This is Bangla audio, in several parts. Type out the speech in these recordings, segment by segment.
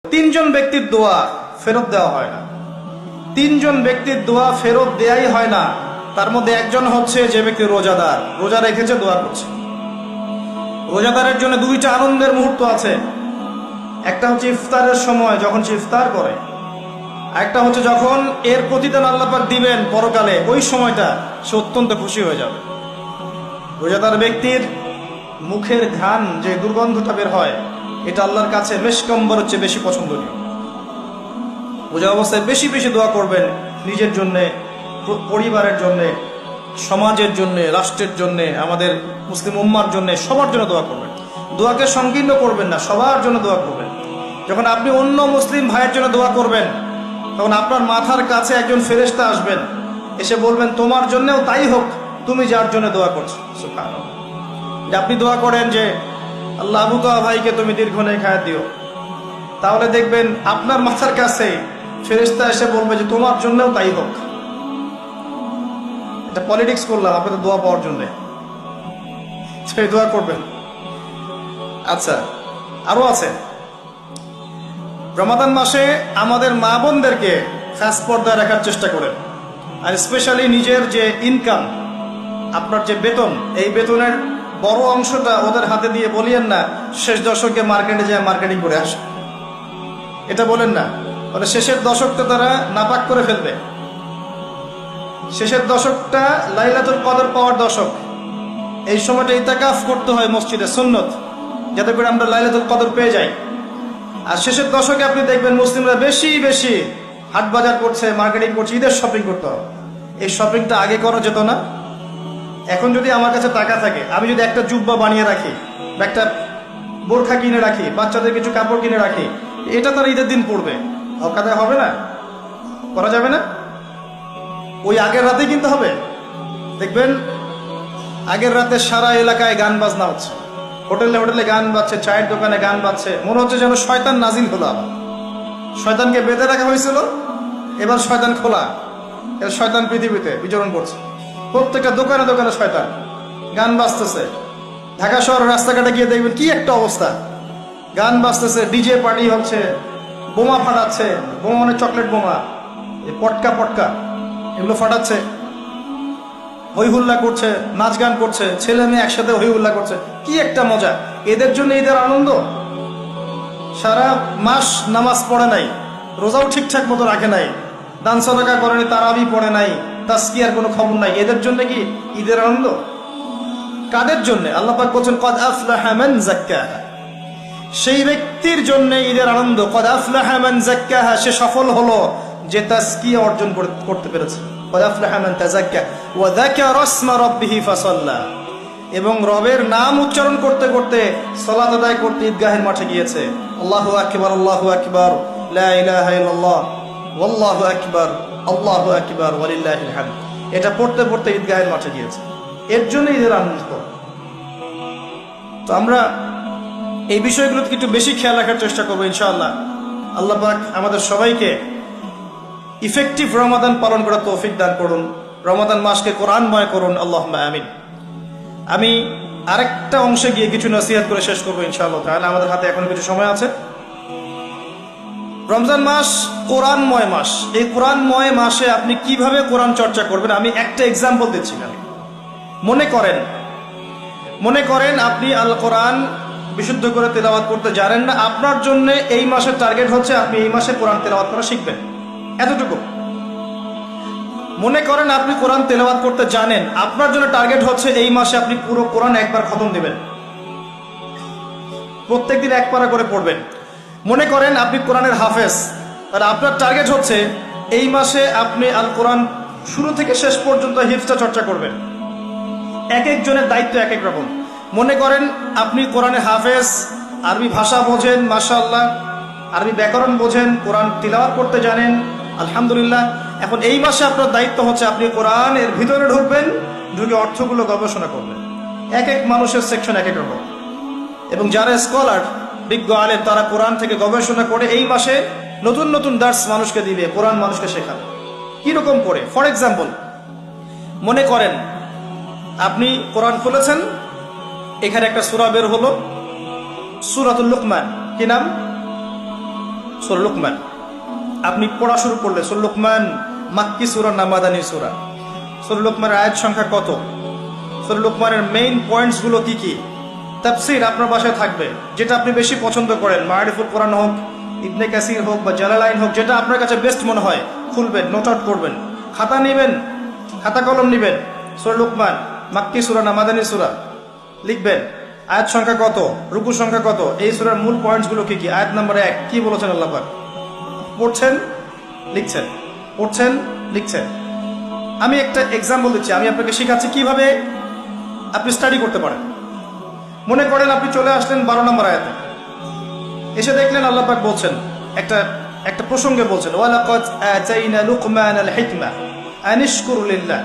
তিনজন ব্যক্তির দোয়া ফেরত দেওয়া হয় না। তিনজন ব্যক্তির দোয়া ফেরত দেয়াই হয় না। তার মধ্যে একজন হচ্ছে যে ব্যক্তি রোজাদার, রোজা রেখেছে, দোয়া করছে। রোজাদারের জন্য দুইটা আনন্দের মুহূর্ত আছে। একটা হচ্ছে ইফতারের সময় যখন সে ইফতার করে, একটা হচ্ছে যখন এর প্রতিদান আল্লাহ পাক দিবেন পরকালে, ওই সময়টা সে অত্যন্ত খুশি হয়ে যাবে। রোজাদার ব্যক্তির মুখের ঘ্রাণ যে দুর্গন্ধটা বের হয়, এটা আল্লাহর কাছে মেশকম্বর হচ্ছে বেশি পছন্দনীয়। রোজা অবস্থায় বেশি বেশি দোয়া করবেন, নিজের জন্যে, পরিবারের জন্যে, সমাজের জন্যে, রাষ্ট্রের জন্যে, আমাদের মুসলিম উম্মার জন্যে, সবার জন্য দোয়া করবেন। দোয়াকে সংকীর্ণ করবেন না, সবার জন্য দোয়া করবেন। যখন আপনি অন্য মুসলিম ভাইয়ের জন্য দোয়া করবেন, তখন আপনার মাথার কাছে একজন ফেরেশতা আসবেন, এসে বলবেন তোমার জন্যেও তাই হোক, তুমি যার জন্য দোয়া করছো। সুবহানাল্লাহ। আপনি দোয়া করেন যে আল্লাহ আবু তাওয়া ভাইকে তুমি দীর্ঘ নেক হায়াত দিও, তাহলে দেখবেন আপনার মাথার কাছে ফেরেশতা এসে বলবে যে তোমার জন্যও তাই হোক। এটা পলিটিক্স করলাম আপনাদের দোয়া পাওয়ার জন্য, সেই দোয়া করবেন। আচ্ছা, আরো আছে। রমাদান মাসে আমাদের মা বোনদেরকে খাস পর্দায় রাখার চেষ্টা করেন, আর স্পেশালি নিজের যে ইনকাম, আপনার যে বেতন, এই বেতনের বড় অংশটা ওদের হাতে দিয়ে বলিয়েন না শেষ দশকে মার্কেটে যায় মার্কেটিং করে আসে, এটা বলেন না। মানে শেষের দশকটা তারা নাপাক করে ফেলবে। শেষের দশকটা লাইলাতুল কদর পাওয়ার দশক। এই সময়টা ইতিকাফ করতে হয় মসজিদে, সুন্নত, যাতে করে আমরা লাইলাতুল কদর পেয়ে যাই। আর শেষের দশকে আপনি দেখবেন মুসলিমরা বেশি বেশি হাট বাজার করছে, মার্কেটিং করছে, ঈদের শপিং করতে হবে। এই শপিংটা আগে করা যেত না? এখন যদি আমার কাছে টাকা থাকে, আমি যদি একটা জুব্বা বানিয়ে রাখি, একটা বোরখা কিনে রাখি, বাচ্চাদের কিছু কাপড় কিনে রাখি, এটা তারা ঈদের দিন পড়বে, হকাদায় হবে না? করা যাবে না? ওই আগের রাতে কিনতে হবে। দেখবেন আগের রাতে সারা এলাকায় গান বাজনা হচ্ছে, হোটেলে হোটেলে গান বাজছে, চায়ের দোকানে গান বাজছে, মনে হচ্ছে যেন শয়তান নাজিল হলো। আবার শয়তানকে বেঁধে রাখা হয়েছিল, এবার শয়তান খোলা, এবার শয়তান পৃথিবীতে বিচরণ করছে। প্রত্যেকটা দোকানে দোকানে শয়তান, গান বাজতেছে। ঢাকা শহরের রাস্তাঘাটে গিয়ে দেখবেন কি একটা অবস্থা, গান বাজতেছে, ডিজে পার্টি হচ্ছে, বোমা ফাটাচ্ছে, বোমা মানে চকলেট বোমা, পটকা পটকা এগুলো ফাটাচ্ছে, হই হুল্লা করছে, নাচ গান করছে, ছেলে মেয়ে একসাথে হই হুল্লা করছে। কি একটা মজা! এদের জন্য ঈদের আনন্দ। সারা মাস নামাজ পড়ে নাই, রোজাও ঠিকঠাক মতো রাখে নাই, দান সদকা করেনি, তারাবি পড়ে নাই, তাজকিয়ার কোনো খবর নাই। এদের জন্য কি ঈদের আনন্দ? কাদের জন্য? আল্লাহ পাক বলেন কদ আফলাহা মান যাক্কাহা, সেই ব্যক্তির জন্য ঈদের আনন্দ। কদ আফলাহা মান যাক্কাহা, সে সফল হলো যে তাজকিয়া অর্জন করতে পেরেছে। কদ আফলাহা মান তাযাক্কা ওয়া যাকারা ইসমা রাব্বিহি ফাসাল্লা, এবং রবের নাম উচ্চারণ করতে করতে সালাত আদায় করতে ঈদগাহের মাঠে গিয়েছে। আল্লাহু আকবার, আল্লাহু আকবার, লা ইলাহা ইল্লাল্লাহ, ওয়াল্লাহু আকবার, আল্লাহু আকবার, ওয়ালিল্লাহিল হামদ, এটা পড়তে পড়তে ঈদগাহের মাঠে গিয়েছে। এর জন্য ঈদের আনন্দ। তো আমরা এই বিষয়গুলোতে একটু বেশি খেয়াল রাখার চেষ্টা করবো ইনশাআল্লাহ। আল্লাহ পাক আমাদের সবাইকে ইফেক্টিভ রমাদান পালন করার তৌফিক দান করুন, রমাদান মাসকে কোরআনময় করুন, আল্লাহুম্মা আমিন। আমি আরেকটা অংশে গিয়ে কিছু নসিহত করে শেষ করবো ইনশাআল্লাহ তাআলা, আমাদের হাতে এখন কিছু সময় আছে। রমজান মাস কোরআনময় মাস। এই কোরআনময় মাসে আপনি কিভাবে কোরআন চর্চা করবেন, আমি একটা এক্সাম্পল দিচ্ছি। মনে করেন আপনি আল কোরআন বিশুদ্ধ করে তেলাওয়াত করতে জানেন না, আপনার জন্য এই মাসের টার্গেট হচ্ছে আপনি এই মাসে কোরআন তেলাওয়াত করা শিখবেন, এতটুকু। মনে করেন আপনি কোরআন তেলাওয়াত করতে জানেন, আপনার জন্য টার্গেট হচ্ছে এই মাসে আপনি পুরো কোরআন একবার খতম দিবেন, প্রত্যেকদিন এক পারা করে পড়বেন। মনে করেন আপনি কোরআনের হাফেজ, আর আপনার টার্গেট হচ্ছে এই মাসে আপনি আল কোরআন শুরু থেকে শেষ পর্যন্ত হিফজটা চর্চা করবেন। এক একজনের দায়িত্ব এক এক রকম। মনে করেন আপনি কোরআনে হাফেজ, আরবি ভাষা বোঝেন, মাশাআল্লাহ, আরবি ব্যাকরণ বোঝেন, কোরআন তিলাওয়াত করতে জানেন, আলহামদুলিল্লাহ। এখন এই মাসে আপনার দায়িত্ব হচ্ছে আপনি কোরআনের ভিতরে ঢুকবেন, ঢুকে অর্থগুলো গবেষণা করবেন। এক এক মানুষের সেকশন এক এক রকম, এবং যারা স্কলার, বিজ্ঞ আলেম, তারা কোরআন থেকে গবেষণা করে এই মাসে নতুন নতুন দার্স মানুষকে দিবে, কোরআন মানুষকে শেখাবে। কিরকম করে? ফর এক্সাম্পল, মনে করেন আপনি কোরআন খুলেছেন, এখানে একটা সূরা বের হলো, সূরাতুল লুকমান। কি নাম? সূরা লুকমান। আপনি পড়া শুরু করলে সূরা লুকমান মাক্কি সূরা না মাদানী সূরা? সূরা লুকমানের আয়াত সংখ্যা কত? সূরা লুকমানের মেইন পয়েন্টস গুলো কি কি? তাফসীর আপনার বাসায় থাকবে, যেটা আপনি বেশি পছন্দ করেন, মারিফুল কোরআন হোক, ইবনে কাসির হোক বা জালালাইন হোক, যেটা আপনার কাছে বেস্ট মনে হয় খুলবেন, নোট আউট করবেন, খাতা নেবেন, খাতা কলম নেবেন। সূরা লুকমান মাক্কি সূরা না মাদানী সূরা লিখবেন। আয়াত সংখ্যা কত, রুকু সংখ্যা কত, এই সূরার মূল পয়েন্টস গুলো কি কি? আয়াত নম্বর 1 কি বলেছেন আল্লাহ পাক? পড়ছেন, লিখছেন, পড়ছেন, লিখছেন। আমি একটা এক্সাম্পল দিচ্ছি, আমি আপনাকে শেখাচ্ছি কিভাবে আপনি স্টাডি করতে পারেন। মনে করেন আপনি চলে আসলেন 12 নম্বর আয়াতে, এসে দেখলেন আল্লাহ পাক বলছেন, একটা প্রসঙ্গে বলছেন, ওয়ালাকাদ আতাইনা লুকমানাল হিকমা আনিশকুর লিল্লাহ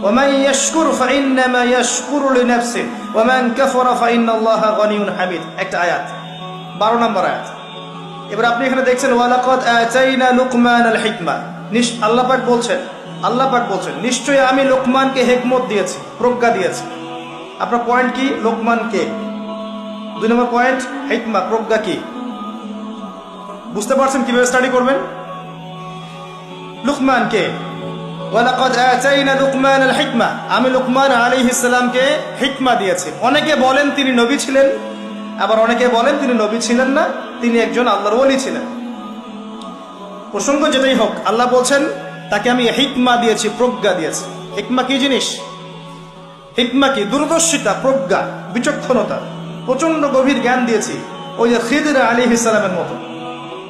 ওয়া মান ইয়াশকুর ফাইন্নামা ইয়াশকুরু লিনাফসিহি ওয়া মান কাফারা ফাইন্নাল্লাহা গনিয়্যুন হামিদ। একটা আয়াত, 12 নম্বর আয়াত। এবার আপনি এখানে দেখছেন ওয়ালাকাদ আতাইনা লুকমানাল হিকমা, আল্লাহ পাক বলছেন নিশ্চয়ই আমি লোকমানকে হিকমত দিয়েছি, প্রজ্ঞা দিয়েছি। আপনার পয়েন্ট কি? লোকমান কে? 2 নম্বর পয়েন্ট হিকমা, প্রজ্ঞা কি? বুঝতে পারছেন কিভাবে স্টাডি করবেন? লুকমান কে? ওয়ালাকাদ আতাইনা লুকমানাল হিকমা, আমি লুকমান আলাইহিস সালামকে হিকমা দিয়েছি। অনেকে বলেন তিনি নবী ছিলেন, আবার অনেকে বলেন তিনি নবী ছিলেন না, তিনি একজন আল্লাহর ওলি ছিলেন। প্রসঙ্গ যেটাই হোক, আল্লাহ বলছেন তাকে আমি হিকমা দিয়েছি, প্রজ্ঞা দিয়েছি। হিকমা কি জিনিস? হিকমা কি? দূরদর্শিতা, প্রজ্ঞা, বিচক্ষণতা, প্রচন্ড গভীর জ্ঞান দিয়েছি। ওই যে খিদর আলাইহিস সালামের মতো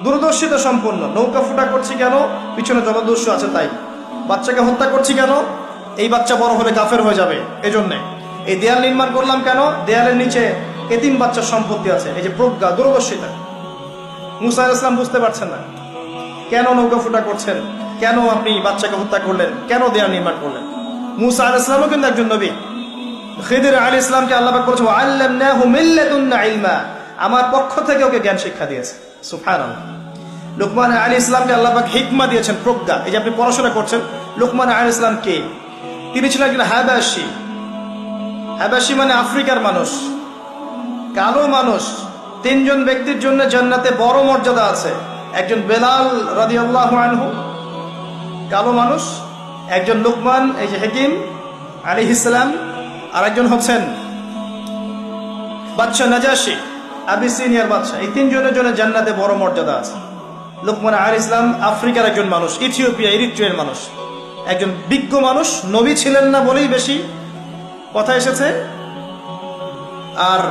দূরদর্শিতা সম্পন্ন। নৌকা ফুটা করছি কেন? পিছনে জলদস্যু আছে তাই। বাচ্চাকে হত্যা করছি কেন? এই বাচ্চা বড় হলে কাফের হয়ে যাবে, এজন্যে। এই দেয়াল নির্মাণ করলাম কেন? দেয়ালের নিচে এতিম বাচ্চার সম্পত্তি আছে। এই যে প্রজ্ঞা, দূরদর্শিতা। মুসা আলাইহিস সালাম বুঝতে পারছেন না কেন নৌকা ফুটা করছেন, কেন আপনি বাচ্চাকে হত্যা করলেন, কেন দেয়াল নির্মাণ করলেন। মুসা আলাইহিস সালামও কিন্তু একজন নবী। খিদর আলাইহিস সালামকে আল্লাহ পাক বলেছেন ওয়াল্লামনাহু মিন লাদুন্না ইলমা, আমার পক্ষ থেকে ওকে জ্ঞান শিক্ষা দিয়েছে। সুবহানাল্লাহ। লুকমান আলাইহিস সালামকে আল্লাহ পাক হিকমা দিয়েছেন, প্রজ্ঞা। এই যে আপনি পড়াশোনা করছেন, লুকমান আলাইহিস সালাম কে? তিনি ছিলেন একজন হাবাশী। হাবাশী মানে আফ্রিকার মানুষ, কালো মানুষ। 3 জন ব্যক্তির জন্য জান্নাতে বড় মর্যাদা আছে। একজন বেলাল রাদিয়াল্লাহু আনহু, কালো মানুষ। একজন লুকমান, এই যে হাকিম আলাইহিস সালাম। আর একজন হচ্ছেন বাদশা নাজাশী, আবিসিনিয়ার বাদশা। এই 3 জনের জন্য জান্নাতে বড় মর্যাদা আছে। লুকমান আলাইহিস সালাম আফ্রিকার একজন মানুষ, ইথিওপিয়া, ইরিট্রিয়ার মানুষ, একজন বিজ্ঞ মানুষ। নবী ছিলেন না বলেই বেশি কথা এসেছে। আর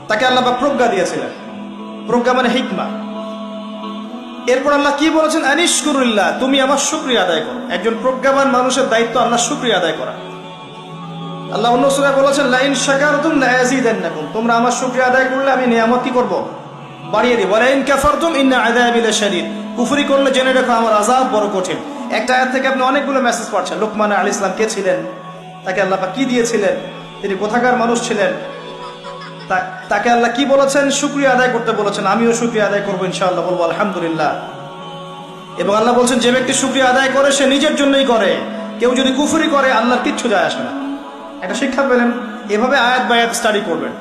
তাকে আল্লাহ পাক প্রজ্ঞা দিয়েছিলেন। প্রজ্ঞা মানে হিকমা। এরপর আল্লাহ কি বলেছেন? আনিশকুরুল্লাহ, তুমি আমার শুকরিয়া আদায় করো। একজন প্রজ্ঞাবান মানুষের দায়িত্ব আল্লাহর শুকরিয়া আদায় করা। আল্লাহ অন্য সূরায় বলেছেন লাইন শাকারতুম লাযাযিদান্নাকুম, তোমরা আমার শুকরিয়া আদায় করলে আমি নিয়ামত কি করব? বাড়িয়ে দেব। ওয়ালাইন কাফারতুম ইন্না আযাবি লাশাদীদ, কুফরি করলে জেনে রাখো আমার আযাব বড় কঠিন। একটা আয়াত থেকে আপনি অনেকগুলো মেসেজ পাচ্ছেন। লুকমান আলাইহিস সালাম কে ছিলেন? তাকে আল্লাহ পাক কি দিয়েছিলেন? তিনি কোথাকার মানুষ ছিলেন? তাকে আল্লাহ কি বলেছেন? শুকরিয়া আদায় করতে বলেছেন। আমিও শুকরিয়া আদায় করবো ইনশাআল্লাহ, বলবো আলহামদুলিল্লাহ। এবং আল্লাহ বলছেন যে ব্যক্তি শুকরিয়া আদায় করে সে নিজের জন্যই করে, কেউ যদি কুফরি করে আল্লাহর কিচ্ছু যায় আসে না। একটা শিক্ষা পেলেন। এভাবে আয়াত বায়াত স্টাডি করবেন।